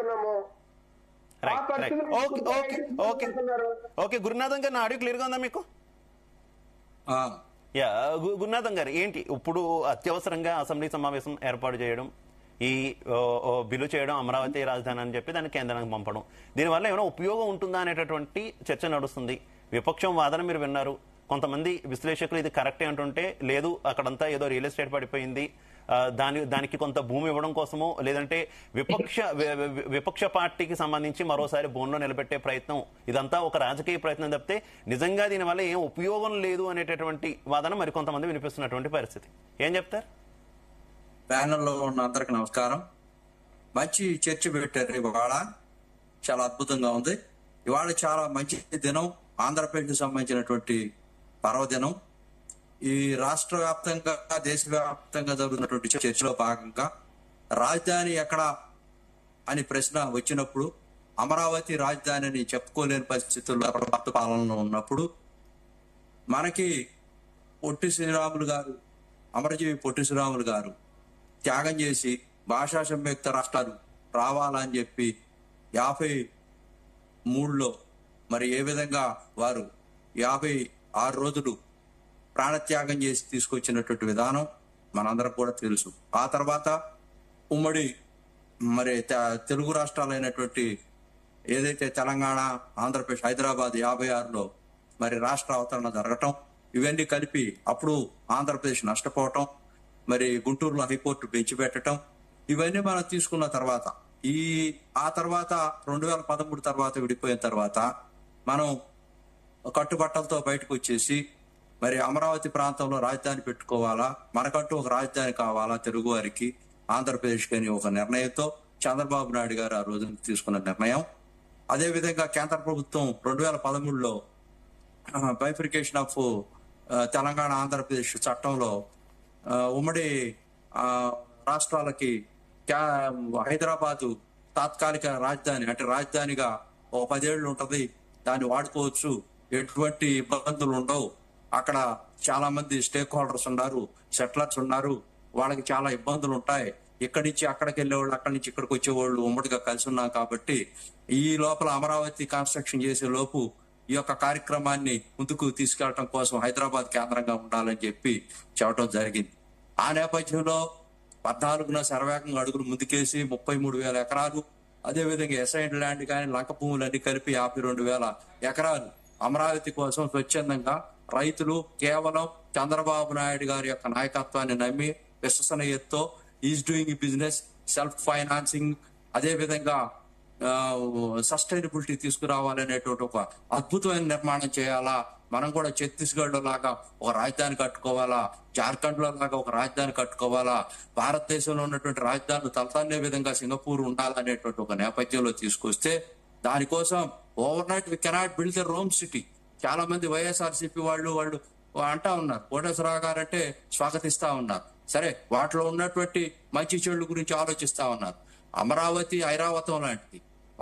చేస్తున్నాము. ఓకే గురునాథం గారు, నా ఆడియో క్లియర్ గా ఉందా మీకు? గురునాథం గారు, ఏంటి ఇప్పుడు అత్యవసరంగా అసెంబ్లీ సమావేశం ఏర్పాటు చేయడం, ఈ బిల్లు చేయడం, అమరావతి రాజధాని అని చెప్పి దాన్ని కేంద్రానికి పంపడం, దీనివల్ల ఏమైనా ఉపయోగం ఉంటుందా అనేటటువంటి చర్చ నడుస్తుంది. విపక్షం వాదన మీరు విన్నారు. కొంతమంది విశ్లేషకులు ఇది కరెక్టే అంటుంటే, లేదు అక్కడంతా ఏదో రియల్ ఎస్టేట్ పడిపోయింది, దానికి కొంత భూమి ఇవ్వడం కోసమో లేదంటే విపక్ష పార్టీకి సంబంధించి మరోసారి బోన్లో నిలబెట్టే ప్రయత్నం, ఇదంతా ఒక రాజకీయ ప్రయత్నం తప్పితే నిజంగా దీనివల్ల ఏం ఉపయోగం లేదు అనేటటువంటి వాదన మరికొంతమంది వినిపిస్తున్నటువంటి పరిస్థితి. ఏం చెప్తారు? ప్యానెల్లో ఉన్న అందరికి నమస్కారం. మంచి చర్చ పెట్టారు ఇవాళ, చాలా అద్భుతంగా ఉంది. ఇవాళ చాలా మంచి దినం, ఆంధ్రప్రదేశ్కి సంబంధించినటువంటి పర్వదినం. ఈ రాష్ట్ర వ్యాప్తంగా దేశవ్యాప్తంగా జరుగుతున్నటువంటి చర్చలో భాగంగా రాజధాని ఎక్కడ అని ప్రశ్న వచ్చినప్పుడు, అమరావతి రాజధాని అని చెప్పుకోలేని పరిస్థితుల్లో పాలనలో ఉన్నప్పుడు మనకి పొట్టి శ్రీరాములు గారు, అమరజీవి పొట్టి శ్రీరాములు గారు త్యాగం చేసి భాషా సంయుక్త రాష్ట్రాలు రావాలని చెప్పి 53లో మరి ఏ విధంగా వారు 56 రోజులు ప్రాణత్యాగం చేసి తీసుకొచ్చినటువంటి విధానం మనందరం కూడా తెలుసు. ఆ తర్వాత ఉమ్మడి మరి తెలుగు రాష్ట్రాలైనటువంటి ఏదైతే తెలంగాణ, ఆంధ్రప్రదేశ్, హైదరాబాద్ 56లో మరి రాష్ట్ర అవతరణ జరగటం, ఇవన్నీ కలిపి అప్పుడు ఆంధ్రప్రదేశ్ నష్టపోవటం, మరి గుంటూరులో హైకోర్టు బెంచ్ పెట్టడం, ఇవన్నీ మనం తీసుకున్న తర్వాత ఆ తర్వాత 2013 తర్వాత విడిపోయిన తర్వాత మనం కట్టుబట్టలతో బయటకు వచ్చేసి మరి అమరావతి ప్రాంతంలో రాజధాని పెట్టుకోవాలా, మనకంటూ ఒక రాజధాని కావాలా తెలుగు వారికి, ఆంధ్రప్రదేశ్కి అని ఒక నిర్ణయంతో చంద్రబాబు నాయుడు గారు ఆ రోజు తీసుకున్న నిర్ణయం. అదేవిధంగా కేంద్ర ప్రభుత్వం 2013లో బైఫికేషన్ ఆఫ్ తెలంగాణ ఆంధ్రప్రదేశ్ చట్టంలో ఉమ్మడి రాష్ట్రాలకి హైదరాబాదు తాత్కాలిక రాజధాని, అంటే రాజధానిగా ఒక 10 ఏళ్ళు ఉంటది, దాన్ని వాడుకోవచ్చు, ఎటువంటి ఇబ్బందులు ఉండవు, అక్కడ చాలా మంది స్టేక్ హోల్డర్స్ ఉన్నారు, సెటిలర్స్ ఉన్నారు, వాళ్ళకి చాలా ఇబ్బందులు ఉంటాయి, ఇక్కడి నుంచి అక్కడికి వెళ్ళేవాళ్ళు, అక్కడి నుంచి ఇక్కడికి వచ్చేవాళ్ళు ఉమ్మడిగా కలిసి ఉన్నాం కాబట్టి ఈ లోపల అమరావతి కన్స్ట్రక్షన్ చేసే లోపు ఈ యొక్క కార్యక్రమాన్ని ముందుకు తీసుకెళ్లడం కోసం హైదరాబాద్ కేంద్రంగా ఉండాలని చెప్పి చెప్పడం జరిగింది. ఆ నేపథ్యంలో 14న శరవేగంగా అడుగులు ముందుకేసి 33,000 ఎకరాలు, అదేవిధంగా ఎసైన్ ల్యాండ్ కానీ లంక భూములన్నీ కలిపి 52,000 ఎకరాలు అమరావతి కోసం స్వచ్ఛందంగా రైతులు కేవలం చంద్రబాబు నాయుడు గారి యొక్క నాయకత్వాన్ని నమ్మి విశ్వసనీయతతో ease doing business, self financing, అదేవిధంగా సస్టైనబిలిటీ తీసుకురావాలనేటువంటి ఒక అద్భుతమైన నిర్మాణం చేయాలా, మనం కూడా ఛత్తీస్గఢ్ లో లాగా ఒక రాజధాని కట్టుకోవాలా, జార్ఖండ్ లో లాగా ఒక రాజధాని కట్టుకోవాలా, భారతదేశంలో ఉన్నటువంటి రాజధానులు తలతన్నే విధంగా సింగపూర్ ఉండాలనేటువంటి ఒక నేపథ్యంలో తీసుకొస్తే, దానికోసం overnight we cannot build the Rome city. చాలా మంది వైఎస్ఆర్సీపీ వాళ్ళు అంటా ఉన్నారు, కోటేశ్వరరావు గారు అంటే స్వాగతిస్తా ఉన్నారు. సరే, వాటిలో ఉన్నటువంటి మంచి చెడుల గురించి ఆలోచిస్తా ఉన్నారు. అమరావతి ఐరావతం లాంటిది,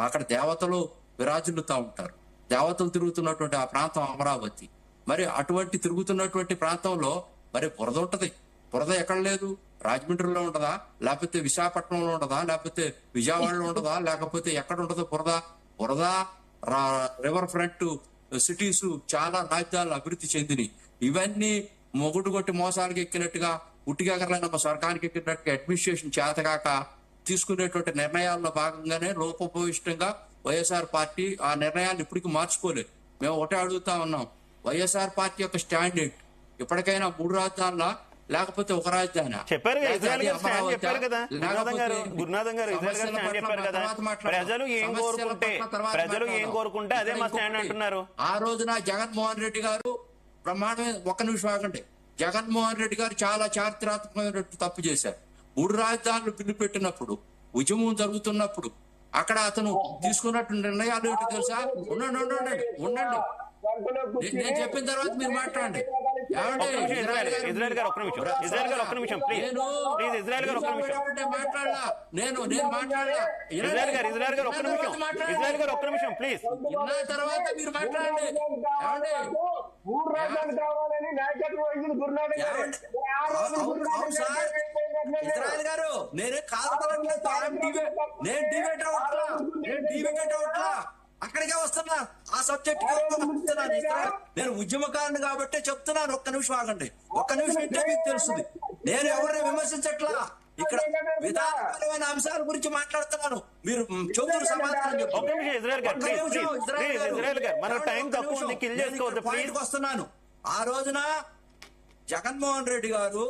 అక్కడ దేవతలు విరాజిల్లుతా ఉంటారు, దేవతలు తిరుగుతున్నటువంటి ఆ ప్రాంతం అమరావతి. మరి అటువంటి తిరుగుతున్నటువంటి ప్రాంతంలో మరి బురద ఉంటది. బురద ఎక్కడ లేదు? రాజమండ్రిలో ఉంటదా, లేకపోతే విశాఖపట్నంలో ఉంటదా, లేకపోతే విజయవాడలో ఉంటదా, లేకపోతే ఎక్కడ ఉంటదో బురద? బురద, రివర్ ఫ్రంట్ సిటీస్ చాలా రాజ్యాలు అభివృద్ధి చెందినవి. ఇవన్నీ మొగుడు కొట్టి మోసాలకు ఎక్కినట్టుగా, ఉట్టిగెగరలైన స్వర్గానికి ఎక్కినట్టుగా అడ్మినిస్ట్రేషన్ చేతగాక తీసుకునేటువంటి నిర్ణయాల్లో భాగంగానే లోపభూయిష్టంగా వైఎస్ఆర్ పార్టీ ఆ నిర్ణయాన్ని ఇప్పటికీ మార్చుకోలేదు. మేము ఒకటే అడుగుతా ఉన్నాం, వైఎస్ఆర్ పార్టీ యొక్క స్టాండర్డ్ ఇప్పటికైనా 3 రాజధానుల లేకపోతే ఒక రాజధాని చెప్పారు కదా గురునాథం గారు. ప్రజలు ఏం కోరుకుంటే అదే మా స్టాండ్ అంటున్నారు. ఆ రోజున జగన్మోహన్ రెడ్డి గారు బ్రహ్మాండమైన, ఒక్క నిమిషం ఆగండి, జగన్మోహన్ రెడ్డి గారు చాలా చారిత్రాత్మకమైన తప్పు చేశారు. 3 రాజధానులు బిల్లు పెట్టినప్పుడు, ఉద్యమం జరుగుతున్నప్పుడు అక్కడ అతను తీసుకున్నట్టు నిర్ణయాలు ఏంటో తెలుసా? ఉండండి, నేను చెప్పిన తర్వాత మీరు మాట్లాడండి. ఇజ్రాయెల్ గారు ఒక్క నిమిషం ప్లీజ్. ఇజ్రాయెల్ గారు ఒక్క నిమిషం ప్లీజ్. తర్వాత మీరు మాట్లాడండి. ఇజ్రాయెల్ గారు, నేను డిబేట్ అవ్వట్లా, అక్కడికే వస్తున్నా, ఆ సబ్జెక్ట్ నేను ఉద్యమకారుని కాబట్టి చెప్తున్నాను. ఒక్క నిమిషం ఆగండి, ఒక్క నిమిషం అంటే మీకు తెలుస్తుంది. నేను ఎవరిని విమర్శించట్లా, ఇక్కడ విధానపరమైన అంశాల గురించి మాట్లాడుతున్నాను. మీరు చెబుతున్న సమాధానం వస్తున్నాను. ఆ రోజున జగన్మోహన్ రెడ్డి గారు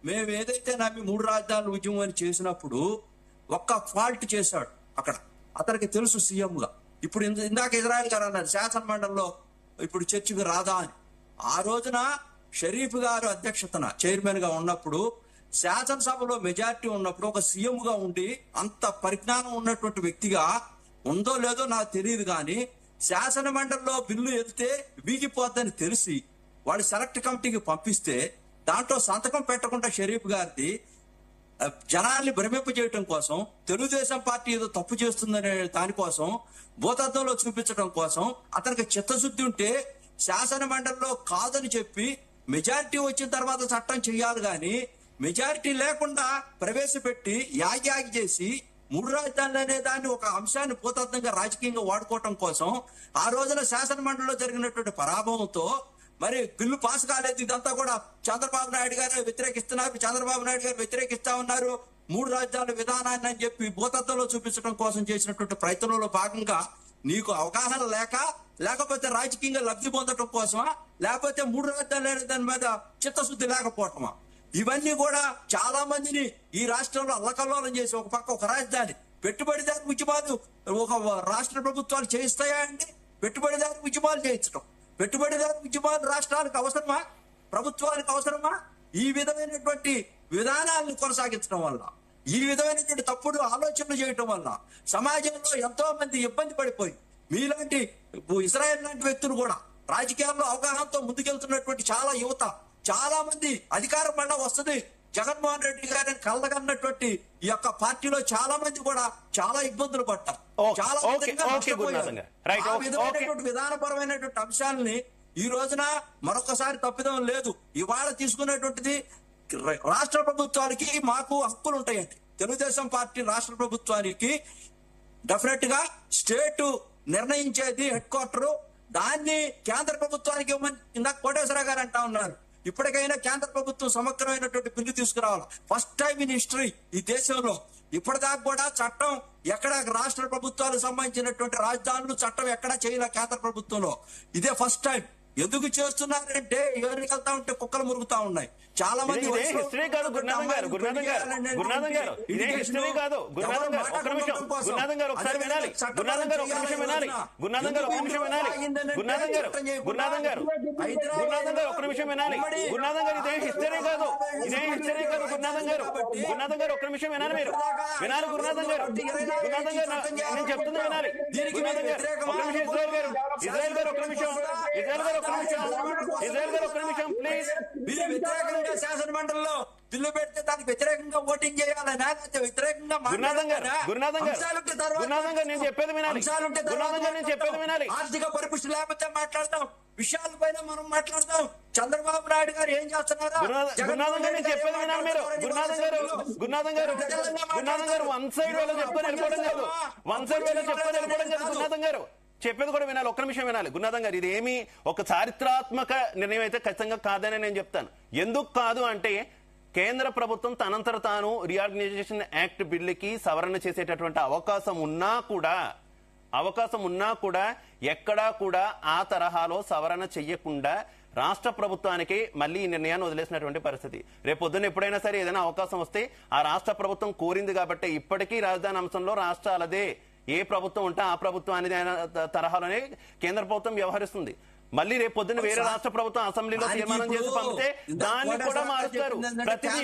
మేము ఏదైతే నమ్మి 3 రాజధానుల ఉద్యమం అని చేసినప్పుడు ఒక్క ఫాల్ట్ చేశాడు అక్కడ, అతనికి తెలుసు సీఎం గా. ఇప్పుడు ఇందాక ఇజ్రాయెల్ గారు అన్నారు శాసన మండలిలో ఇప్పుడు చర్చకు రాదా అని. ఆ రోజున షరీఫ్ గారు అధ్యక్షతన చైర్మన్ గా ఉన్నప్పుడు, శాసనసభలో మెజారిటీ ఉన్నప్పుడు ఒక సీఎం గా ఉండి అంత పరిజ్ఞానం ఉన్నటువంటి వ్యక్తిగా ఉందో లేదో నాకు తెలియదు, కానీ శాసన మండలిలో బిల్లు వెళ్తే వీగిపోద్దని తెలిసి వాళ్ళు సెలెక్ట్ కమిటీకి పంపిస్తే దాంట్లో సంతకం పెట్టకుండా షరీఫ్ గారిది జనాల్ని భ్రమింపజేయటం కోసం, తెలుగుదేశం పార్టీ ఏదో తప్పు చేస్తుందనే దానికోసం, భూతత్వంలో చూపించడం కోసం అతనికి చిత్తశుద్ధి ఉంటే శాసన మండలిలో కాదని చెప్పి మెజారిటీ వచ్చిన తర్వాత చట్టం చేయాలి, కానీ మెజారిటీ లేకుండా ప్రవేశపెట్టి యాగి చేసి 3 రాజధానులు అనే దాన్ని ఒక అంశాన్ని భూతత్వంగా రాజకీయంగా వాడుకోవటం కోసం ఆ రోజున శాసన మండలిలో జరిగినటువంటి పరాభవంతో మరి బిల్లు పాస్ కాలేదు. ఇదంతా కూడా చంద్రబాబు నాయుడు గారు వ్యతిరేకిస్తున్నారు, చంద్రబాబు నాయుడు గారు వ్యతిరేకిస్తా ఉన్నారు 3 రాజధానుల విధానాన్ని అని చెప్పి భూతత్వంలో చూపించడం కోసం చేసినటువంటి ప్రయత్నంలో భాగంగా నీకు అవగాహన లేకపోతే రాజకీయంగా లబ్ధి పొందడం కోసమా, లేకపోతే 3 రాజధానులు దాని మీద చిత్తశుద్ధి లేకపోవటమా? ఇవన్నీ కూడా చాలా మందిని ఈ రాష్ట్రంలో అల్లకల్లోలం చేసి ఒక పక్క ఒక రాజధాని పెట్టుబడిదారు ఉద్యమాలు ఒక రాష్ట్ర ప్రభుత్వాలు చేయిస్తాయా అండి? పెట్టుబడిదారు ఉద్యమాలు చేయించడం, పెట్టుబడిదారు ఉద్యమాలు రాష్ట్రాలకు అవసరమా, ప్రభుత్వానికి అవసరమా? ఈ విధమైనటువంటి విధానాలను కొనసాగించడం వల్ల, ఈ విధమైనటువంటి తప్పుడు ఆలోచనలు చేయటం వల్ల సమాజంలో ఎంతో మంది ఇబ్బంది పడిపోయి, మీలాంటి ఇజ్రాయెల్ లాంటి వ్యక్తులు కూడా రాజకీయాల్లో అవగాహనతో ముందుకెళ్తున్నటువంటి చాలా యువత, చాలా మంది అధికారం మళ్ళా వస్తుంది జగన్మోహన్ రెడ్డి గారిని కలగన్నటువంటి ఈ యొక్క పార్టీలో చాలా మంది కూడా చాలా ఇబ్బందులు పడ్డారు, చాలా విధానపరమైనటువంటి అంశాలని ఈ రోజున మరొకసారి తప్పిదం లేదు. ఇవాళ తీసుకున్నటువంటిది రాష్ట్ర ప్రభుత్వానికి మాకు హక్కులు ఉంటాయండి. తెలుగుదేశం పార్టీ రాష్ట్ర ప్రభుత్వానికి డెఫినెట్ గా స్టేట్ నిర్ణయించేది హెడ్ క్వార్టర్, దాన్ని కేంద్ర ప్రభుత్వానికి ఇవ్వమని ఇందాక కోటేశ్వరరావు గారు అంటా ఉన్నారు. ఇప్పటికైనా కేంద్ర ప్రభుత్వం సమగ్రమైనటువంటి బిల్లు తీసుకురావాలి. ఫస్ట్ టైం ఇన్ హిస్టరీ ఈ దేశంలో ఇప్పటిదాకా కూడా చట్టం ఎక్కడ రాష్ట్ర ప్రభుత్వాలకు సంబంధించినటువంటి రాజధానులు చట్టం ఎక్కడా చేయలే కేంద్ర ప్రభుత్వంలో, ఇదే ఫస్ట్ టైం. ఎందుకు చేస్తున్నారంటే ఎవరికి వెళ్తా ఉంటే కుక్కలు మురుగుతా ఉన్నాయి. చాలా మంది హిస్టరీ కాదు గురునాథం గారు, ఇదే హిస్టరీ కాదు. గురునాథం గారు ఒక నిమిషం, గురునాథం గారు ఒకసారి వినాలి, గురునాథం గారు ఒక నిమిషం వినాలి, గురునాథం గారు ఒక నిమిషం వినాలి, గురునాథం గారు ఒక నిమిషం వినాలి, గురునాథం గారు ఇదే హిస్టరీ కాదు, ఇదే హిస్టరీ కాదు గురునాథం గారు, గురునాథం గారు ఒక నిమిషం వినాలి, మీరు వినాలి గురునాథం గారు, గురునాథం గారు నేను చెప్తుంది వినాలి. గురునాథం గారు ఒక నిమిషం, ఇజ్రాయెల్ గారు ఒక నిమిషం, ఇజ్రాయెల్ గారు ఒక నిమిషం ప్లీజ్. వ్యతిరేకంగా శాసన మండలిలో బిల్లు పెడితే దానికి వ్యతిరేకంగా ఓటింగ్ చేయాలనా, వ్యతిరేకంగా నేను చెప్పేది వినాలి, నేను చెప్పేది వినాలి. ఆర్థిక పరిపుష్టి లేకపోతే మాట్లాడతాం, విషయాల పైన మనం మాట్లాడతాం. చంద్రబాబు నాయుడు గారు ఏం చేస్తున్నారు? గురునాథం గారు నేను చెప్పేది వినాలి మీరు. గురునాథం గారు వన్ సైడ్ వేళ చెప్పుకొని వెళ్ళిపోవడం కాదు, గురునాథం గారు చెప్పేది కూడా వినాలి, ఒక్క నిమిషం వినాలి. గురునాథం గారు ఇది ఏమి ఒక చారిత్రాత్మక నిర్ణయం అయితే ఖచ్చితంగా కాదని నేను చెప్తాను. ఎందుకు కాదు అంటే కేంద్ర ప్రభుత్వం తనంతట తాను రీఆర్గనైజేషన్ యాక్ట్ బిల్లుకి సవరణ చేసేటటువంటి అవకాశం ఉన్నా కూడా ఎక్కడా కూడా ఆ తరహాలో సవరణ చెయ్యకుండా రాష్ట్ర ప్రభుత్వానికి మళ్ళీ ఈ నిర్ణయాన్ని వదిలేసినటువంటి పరిస్థితి. రేపొద్దున ఎప్పుడైనా సరే ఏదైనా అవకాశం వస్తే ఆ రాష్ట్ర ప్రభుత్వం కోరింది కాబట్టి ఇప్పటికీ రాజధాని అంశంలో రాష్ట్రాలదే, ఏ ప్రభుత్వం ఉంటే ఆ ప్రభుత్వం అనేది తరహాలోనే కేంద్ర ప్రభుత్వం వ్యవహరిస్తుంది. మళ్ళీ రేపు పొద్దున్న వేరే రాష్ట్ర ప్రభుత్వం అసెంబ్లీలో తీర్మానం చేసి పంపితే దాన్ని కూడా మారుస్తారు. ప్రతిదీ